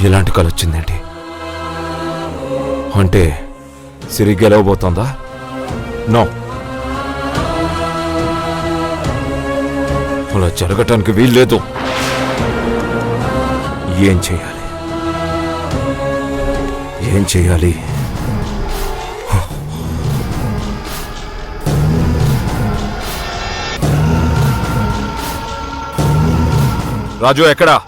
ఇలాంటి కల వచ్చిందేంటి? అంటే సిరి గెలవబోతోందా? నో, అలా జరగటానికి వీల్లేదు. ఏం చేయాలి? ఏం చేయాలి? రాజు ఎక్కడా?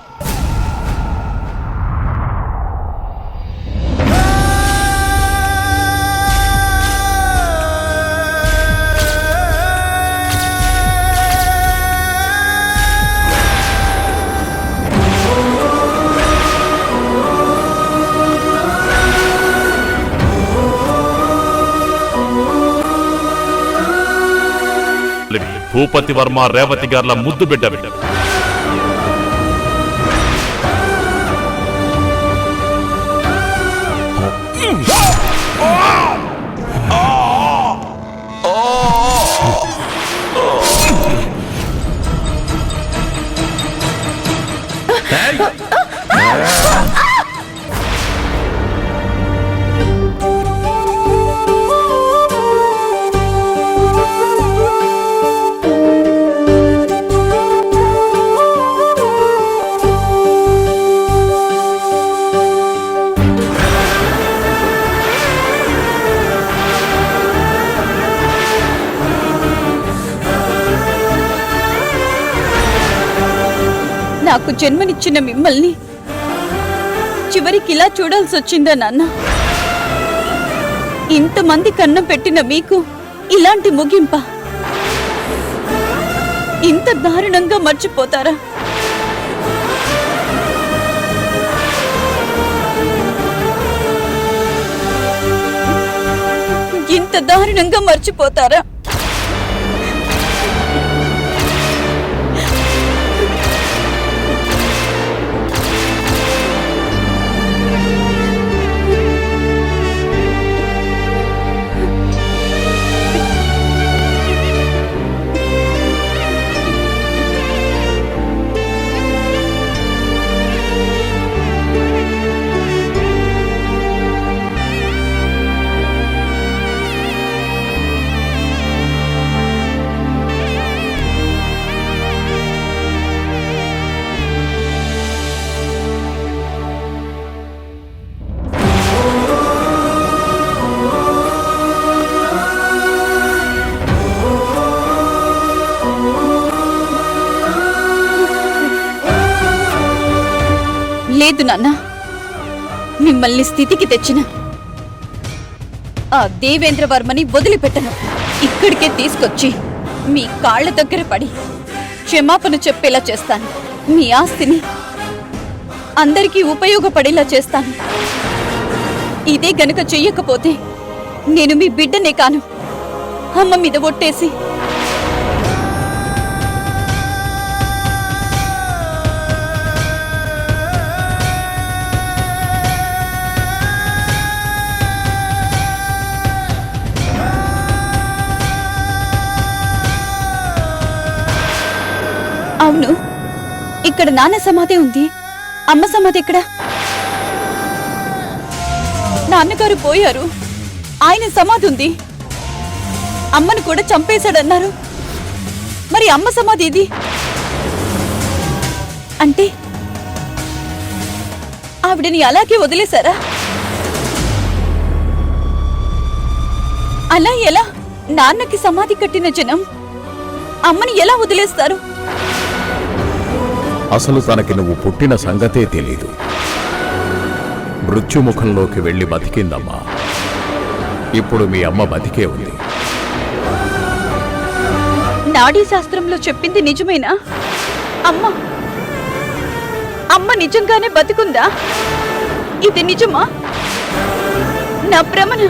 భూపతి వర్మ రేవతి గార్ల ముద్దు బిడ్డ. నాకు జన్మనిచ్చిన మిమ్మల్ని చివరికి ఇలా చూడాల్సి వచ్చిందా నాన్న? ఇంతమంది కన్నం పెట్టిన మీకు ఇలాంటి ముగింప? ఇంత దారుణంగా మర్చిపోతారా? ఇంత దారుణంగా మర్చిపోతారా? లేదు నాన్న, మిమ్మల్ని స్థితికి తెచ్చిన ఆ దేవేంద్రవర్మని వదిలిపెట్టను. ఇక్కడికే తీసుకొచ్చి మీ కాళ్ల దగ్గర పడి క్షమాపణ చెప్పేలా చేస్తాను. మీ ఆస్తిని అందరికీ ఉపయోగపడేలా చేస్తాను. ఇదే గనుక చెయ్యకపోతే నేను మీ బిడ్డనే కాను. అమ్మ మీద ఒట్టేసి అవును, ఇక్కడ నాన్న సమాధి ఉంది. అమ్మ సమాధి ఎక్కడ? నాన్నగారు పోయారు, ఆయన సమాధి ఉంది. అమ్మను కూడా చంపేశాడన్నారు. మరి అమ్మ సమాధి ఇది అంటే ఆవిడని అలాగే వదిలేశారా? అలా ఎలా? నాన్నకి సమాధి కట్టిన జనం అమ్మని ఎలా వదిలేస్తారు? అసలు తనకి నువ్వు పుట్టిన సంగతే తెలీదు. మృత్యుముఖంలోకి వెళ్లి బతికిందమ్మా. ఇప్పుడు మీ అమ్మ బతికే ఉంది. నాడీ శాస్త్రంలో చెప్పింది నిజమేనా? అమ్మ నిజంగానే బతికుందా? ఇది నిజమా? నా భ్రమణ?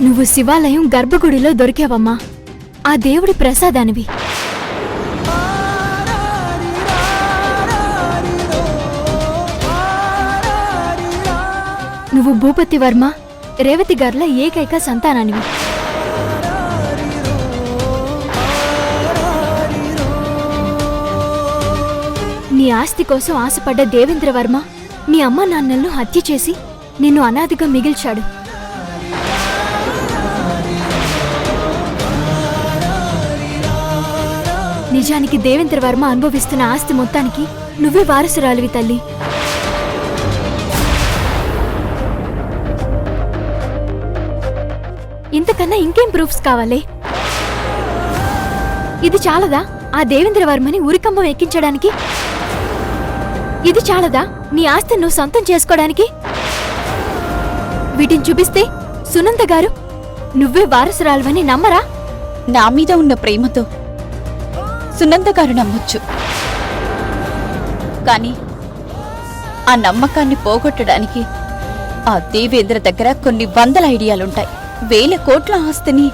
నువ్వు శివాలయం గర్భగుడిలో దొరికావమ్మా. ఆ దేవుడి ప్రసాదానివి. నువ్వు భూపతి వర్మ, రేవతి గార్ల ఏకైక సంతానానివి. నీ ఆస్తి కోసం ఆశపడ్డ దేవేంద్ర వర్మ మీ అమ్మ నాన్నలను హత్య చేసి నిన్ను అనాథగా మిగిల్చాడు. నిజానికి దేవేంద్ర వర్మ అనుభవిస్తున్న ఆస్తి మొత్తానికి నువ్వే వారసురాలివి తల్లి. ఇంతకన్నా ఇంకేం ప్రూఫ్స్ కావాలి? ఇది చాలదా ఆ దేవేంద్ర వర్మని ఉరికంబం ఎక్కించడానికి? ఇది చాలదా నీ ఆస్తి నువ్వు సొంతం చేసుకోవడానికి? వీటిని చూపిస్తే సునంద గారు నువ్వే వారసురాలువని నమ్మరా? నా మీద ఉన్న ప్రేమతో సునంద గారు నమ్మొచ్చు, కానీ ఆ నమ్మకాన్ని పోగొట్టడానికి ఆ దేవేంద్ర దగ్గర కొన్ని వందల ఐడియాలుంటాయి. 1000 కోట్ల ఆస్తిని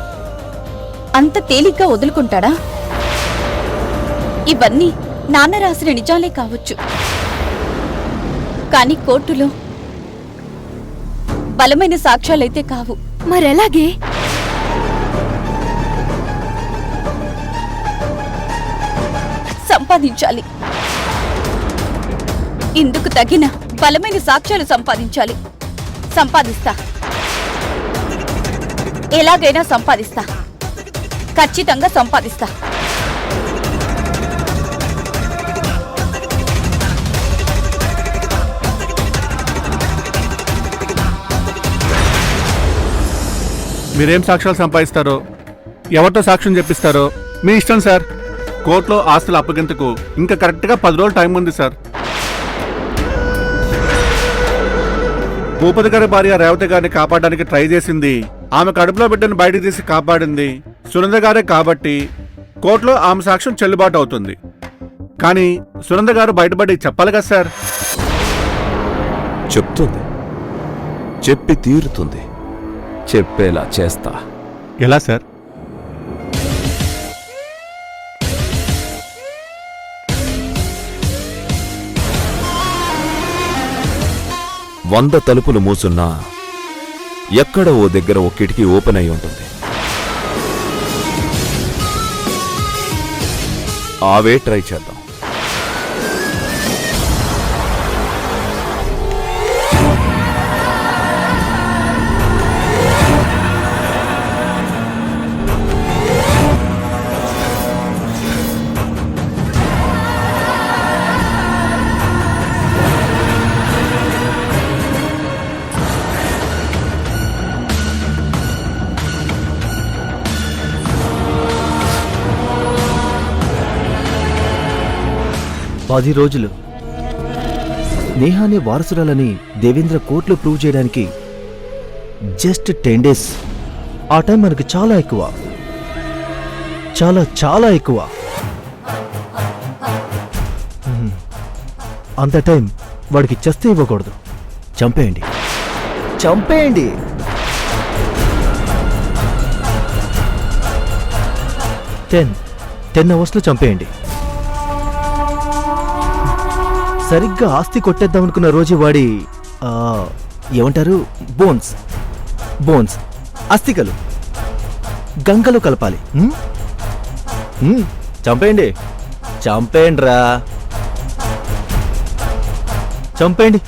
అంత తేలిగ్గా వదులుకుంటాడా? ఇవన్నీ నాన్న రాసిన నిజాలే కావచ్చు, కానీ కోర్టులో బలమైన సాక్ష్యాలైతే కావు. మరెలాగే? సంపాదించాలి. ఇందుకు తగిన బలమైన సాక్ష్యాలు సంపాదించాలి. సంపాదిస్తా, ఎలాగైనా సంపాదిస్తా, ఖచ్చితంగా సంపాదిస్తా. మీరేం సాక్ష్యాలు సంపాదిస్తారో, ఎవరితో సాక్ష్యం చెప్పిస్తారో మీ ఇష్టం సార్. కోర్టులో ఆస్తుల అప్పగింతకు ఇంకా కరెక్ట్గా 10 రోజులు టైం ఉంది సార్. భూపతి గారి భార్య రేవతి గారిని కాపాడడానికి ట్రై చేసింది, ఆమె కడుపులో బిడ్డను బయటకు తీసి కాపాడింది సునంద గారే కాబట్టి కోర్టులో ఆమె సాక్ష్యం చెల్లుబాటు అవుతుంది. కానీ సునంద గారు బయటపడి చెప్పాలి కదా సార్. చెప్తుంది, చెప్పి తీరుతుంది. చెప్పేలా చేస్తా. ఎలా సార్? వంద తలుపులు మూసున్నా ఎక్కడ ఓ దగ్గర ఓ కిటికీ ఓపెన్ అయి ఉంటుంది. ఆవే ట్రై చేద్దాం. పది రోజులు నేహానే వారసురాలని దేవేంద్ర కోర్టులో ప్రూవ్ చేయడానికి జస్ట్ 10 days. ఆ టైం మనకు చాలా ఎక్కువ, చాలా చాలా ఎక్కువ. అంత టైం వాడికి చస్తే ఇవ్వకూడదు. చంపేయండి, చంపేయండి. టెన్ అవర్స్లో చంపేయండి. సరిగ్గా ఆస్తి కొట్టేద్దామనుకున్న రోజు వాడి ఏమంటారు బోన్స్ అస్థికలు గంగలో కలపాలి. చంపేయండి, చంపేయండి రా, చంపేయండి.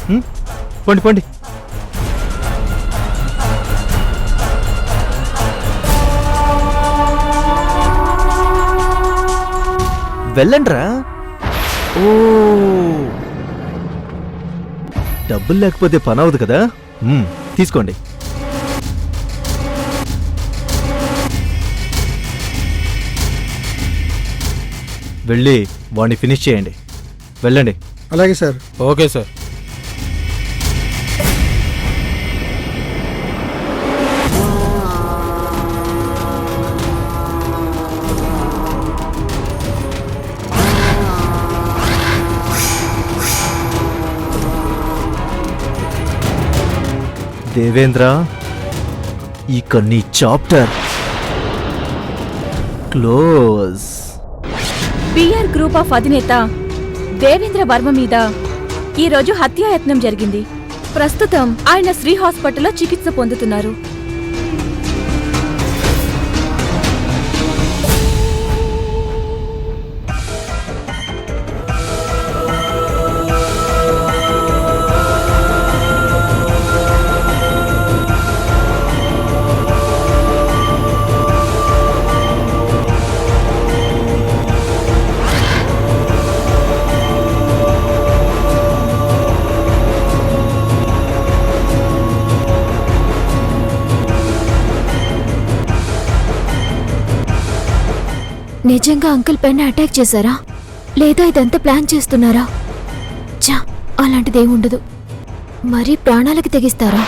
పండి పండి. వెళ్ళండి రా. ఓ, డబ్బులు లేకపోతే పని అవదు కదా. తీసుకోండి. వెళ్ళి వాడిని ఫినిష్ చేయండి. వెళ్ళండి. అలాగే సార్. Okay sir. దేవేంద్ర, ఇక నీ chapter close. BR group of అధినేత దేవేంద్ర వర్మ మీద ఈరోజు హత్యాయత్నం జరిగింది. ప్రస్తుతం ఆయన శ్రీ హాస్పిటల్లో చికిత్స పొందుతున్నారు. నిజంగా అంకుల్ పైన అటాక్ చేశారా లేదా ఇదంతా ప్లాన్ చేస్తున్నారా? చా, అలాంటిదే ఉండదు. మరీ ప్రాణాలకి తెగిస్తారా?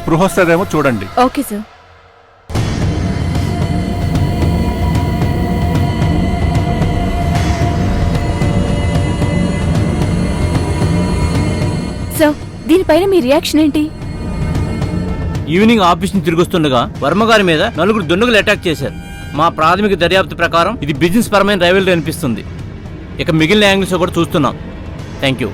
స్పృహ వస్తుందేమో చూడండి. Okay sir. సార్, దీనిపైన మీ రియాక్షన్ ఏంటి? ఈవినింగ్ ఆఫీస్ నుంచి తిరిగొస్తుండగా వర్మగారి మీద 4 దుండగులు అటాక్ చేశారు. మా ప్రాథమిక దర్యాప్తు ప్రకారం ఇది బిజినెస్ పరమైన రైవల్రీ అనిపిస్తుంది. ఇక మిగిలిన యాంగిల్స్ కూడా చూస్తున్నాం. Thank you.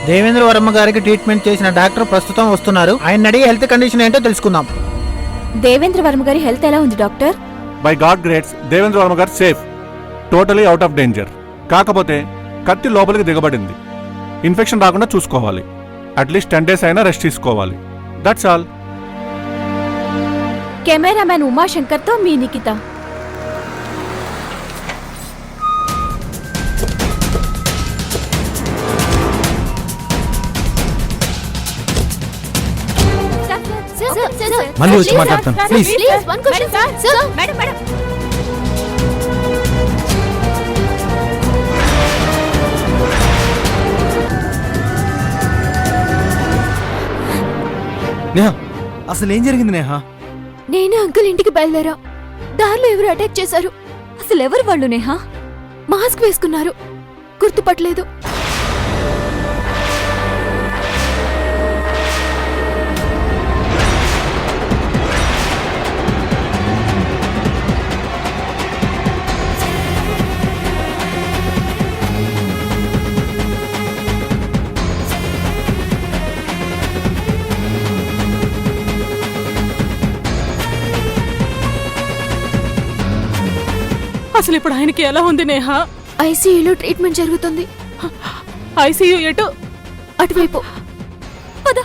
దేవేంద్ర వర్మ గారికి ట్రీట్మెంట్ చేసిన డాక్టర్ ప్రస్తుతం వస్తున్నారు. ఆయన అడిగి హెల్త్ కండిషన్ ఏంటో తెలుసుకుందాం. దేవేంద్ర వర్మ గారి హెల్త్ ఎలా ఉంది doctor? By God grace, Devendra Varma garu safe, totally out of danger. కాకపోతే కత్తి లోపలికి దిగబడింది. ఇన్ఫెక్షన్ రాకుండా చూసుకోవాలి. అట్లీస్ట్ 10 days అయినా రెస్ట్ తీసుకోవాలి. That's all. కెమెరామ్యాన్ ఉమాశంకర్తో మీ నిఖిత. మళ్ళీ వచ్చి మాట్లాడతాను ప్లీజ్. మేడం మేడం, నేహా, అసలు ఏం జరిగింది నేహా? నేనే అంకుల్ ఇంటికి బయలుదేరా. దారిలో ఎవరు అటాక్ చేశారు. అసలు ఎవరు వాళ్ళు నేహా? మాస్క్ వేసుకున్నారు, గుర్తుపట్టలేదు. అసలు ఇప్పుడు ఆయనకి ఎలా ఉంది నేహా? ఐసీయూలో ట్రీట్మెంట్ జరుగుతుంది. ఐసీయూ ఎటు? అటువైపు పద.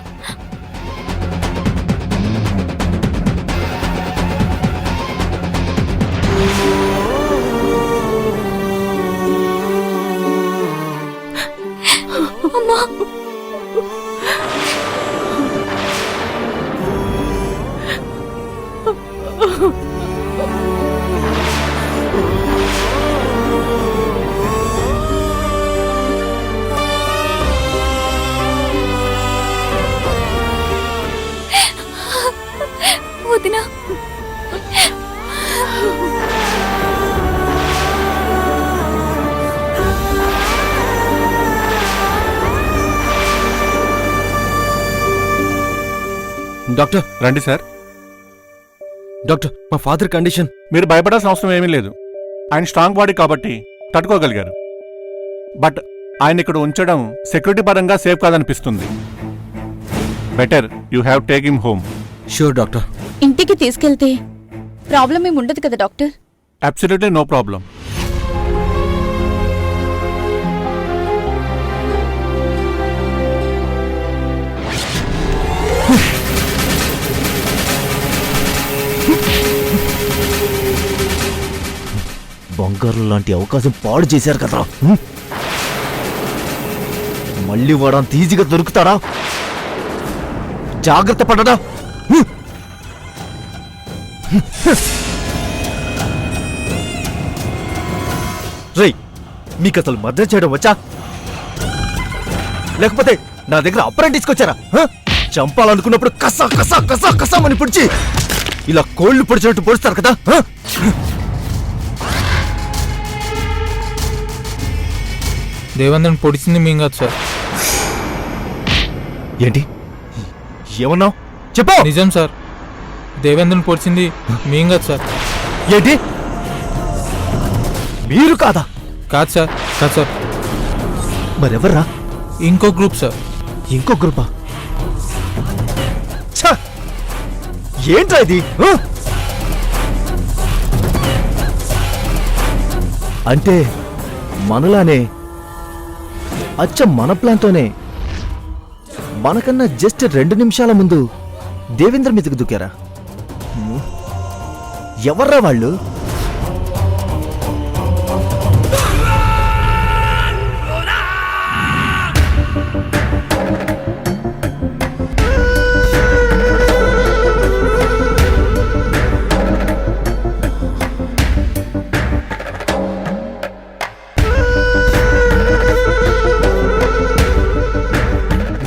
అమ్మా, వదినా. డాక్టర్ రండి సార్. డాక్టర్, మా ఫాదర్ కండిషన్. మీరు భయపడాల్సిన అవసరం ఏమీ లేదు. ఆయన స్ట్రాంగ్ బాడీ కాబట్టి తట్టుకోగలిగారు. బట్ ఆయన ఇక్కడ ఉంచడం సెక్యూరిటీ పరంగా సేఫ్ కాదనిపిస్తుంది. Better you have take him home. Sure doctor. ఇంటికి తీసుకెళ్తే ప్రాబ్లం ఏమి ఉండదు కదా డాక్టర్? Absolutely no problem. బంగారు లాంటి అవకాశం పాడు చేశారు కదా. మళ్ళీ వాడంత ఈజీగా దొరుకుతాడా? జాగ్రత్త పడడా. రేయ్ మీకు అసలు మర్డర్ చేయడం వచ్చా? లేకపోతే నా దగ్గర అప్రెంటిస్కి వచ్చారా? చంపాలనుకున్నప్పుడు కసా కసా కసా కసామని పొడిచి ఇలా కోళ్లు పొడిచినట్టు పొడుస్తారు కదా? దేవేంద్రని పొడిచింది మేము కాదు సార్. ఏంటి ఏమన్నావు? చెప్పు. నిజం సార్, దేవేంద్రని పొడిచింది మేము కాదు సార్. ఏంటి మీరు కాదా? కాదు సార్, కాదు సార్, మరెవర్రా? ఇంకో గ్రూప్ సార్. ఇంకో గ్రూపా? ఛ! ఏంట్రా ఇది? అంటే మనలానే అచ్చ మన ప్లాన్తోనే మనకన్నా జస్ట్ 2 నిమిషాల ముందు దేవేంద్ర మీదకు దూకారా? ఎవర్రా వాళ్ళు?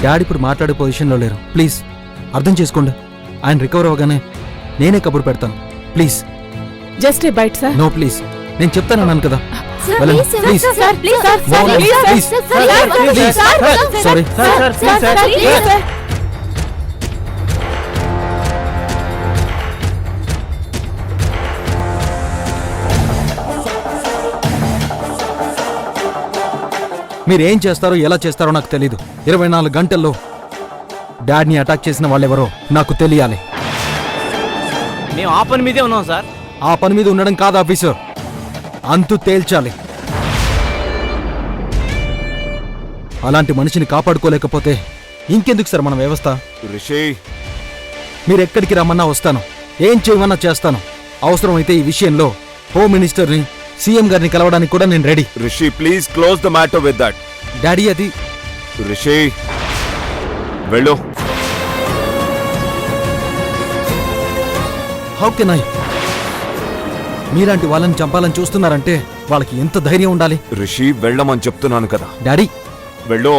డాడీ ఇప్పుడు మాట్లాడే పొజిషన్లో లేరు. ప్లీజ్ అర్థం చేసుకోండి. ఆయన రికవర్ అవ్వగానే నేనే కబురు పెడతాను. Please just a byte sir. No please, నేను చెప్తానన్నాను కదా. సార్, వెళ్ళండి, please, please. Sir, sir, please, sir, No, sir, please, please, please. Sir, sir, Please. Sir, Sorry. Sir, sir, sir, please, sir. మీరేం చేస్తారో ఎలా చేస్తారో నాకు తెలీదు. 24 గంటల్లో డాడ్ని అటాక్ చేసిన వాళ్ళెవరో నాకు తెలియాలి. మేము ఆ పని మీదే ఉన్నాం సార్. ఆ పని మీద ఉండడం కాదు ఆఫీసర్, అంతు తేల్చాలి. అలాంటి మనిషిని కాపాడుకోలేకపోతే ఇంకెందుకు సార్ మన వ్యవస్థ? రిషి, మీరెక్కడికి రమ్మన్నా వస్తాను, ఏం చేయమన్నా చేస్తాను. అవసరమైతే ఈ విషయంలో హోమ్ మినిస్టర్ని, సీఎం గారిని కలవడానికి కూడా నేను ready. Rishi please close the matter with that. Daddy అది రిషి వెళ్ళు. How can I? మీలాంటి వాళ్ళని చంపాలని చూస్తున్నారంటే వాళ్ళకి ఎంత ధైర్యం ఉండాలి? రిషి వెళ్ళమని చెప్తున్నాను కదా. డాడీ వెళ్ళు.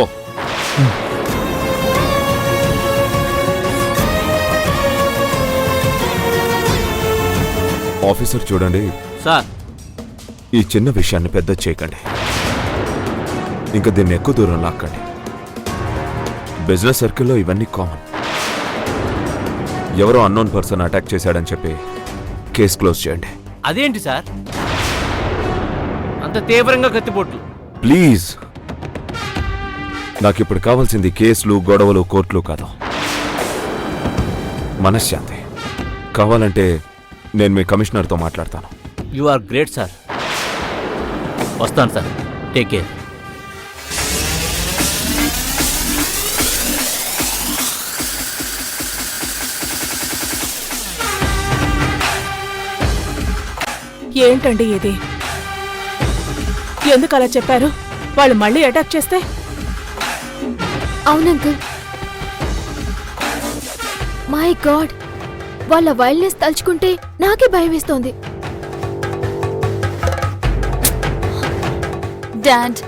ఆఫీసర్ చూడండి, సార్ ఈ చిన్న విషయాన్ని పెద్ద చేయకండి. ఇంకా దీన్ని ఎక్కువ దూరం లాక్కండి. బిజినెస్ సర్కిల్లో ఇవన్నీ కామన్. ఎవరో అన్నోన్ పర్సన్ అటాక్ చేశాడని చెప్పి కేసు క్లోజ్ చేయండి. అదేంటి సార్ అంత తీవ్రంగా కత్తిపోట్లు? ప్లీజ్, నాకు ఇప్పుడు కావాల్సింది కేసులు, గొడవలు, కోర్టులు కాదు, మనశ్శాంతి. కావాలంటే నేను మీ కమిషనర్తో మాట్లాడతాను. You are great sir. వస్తాను సార్, టేక్ కేర్. ఏంటండి ఇది? ఎందుకు అలా చెప్పారు? వాళ్ళు మళ్ళీ అటాక్ చేస్తే? అవును అంకుల్. మై గాడ్, వాళ్ళ వైల్డ్నెస్ తలుచుకుంటే నాకే భయం వేస్తోంది. డాడ్,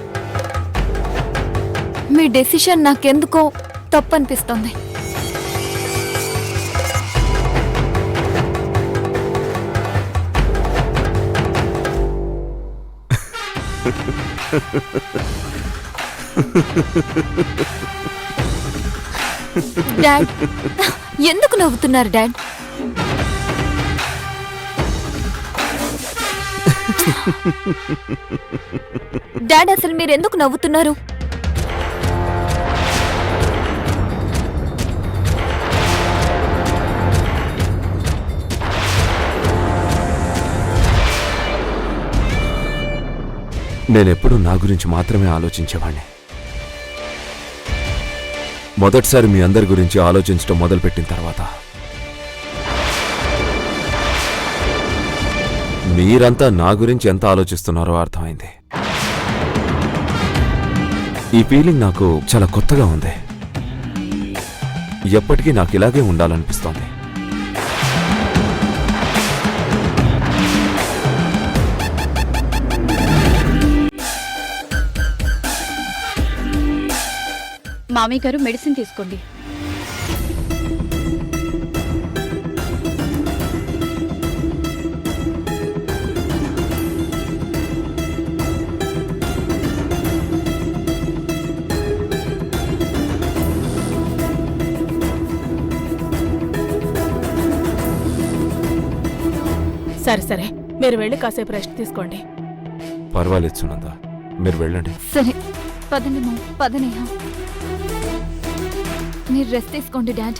మీ డెసిషన్ నాకెందుకో తప్పనిపిస్తోంది. డాడ్, ఎందుకు నవ్వుతున్నారు డాడ్? డాడ్, అసలు మీరు ఎందుకు నవ్వుతున్నారు? నేనెప్పుడు నా గురించి మాత్రమే ఆలోచించేవాణ్ణి. మొదటిసారి మీ అందరి గురించి ఆలోచించడం మొదలుపెట్టిన తర్వాత మీరంతా నా గురించి ఎంత ఆలోచిస్తున్నారో అర్థమైంది. ఈ ఫీలింగ్ నాకు చాలా కొత్తగా ఉంది. ఎప్పటికీ నాకు ఇలాగే ఉండాలనిపిస్తోంది. మామయ్య గారు మెడిసిన్ తీసుకోండి. సరే సరే, మీరు వెళ్ళి కాసేపు రెస్ట్ తీసుకోండి. పర్వాలేదు సునంద, మీరు వెళ్ళండి. సరే పదండి మా పదనేహ. మీరు రెస్ట్ తీసుకోండి డాడ్.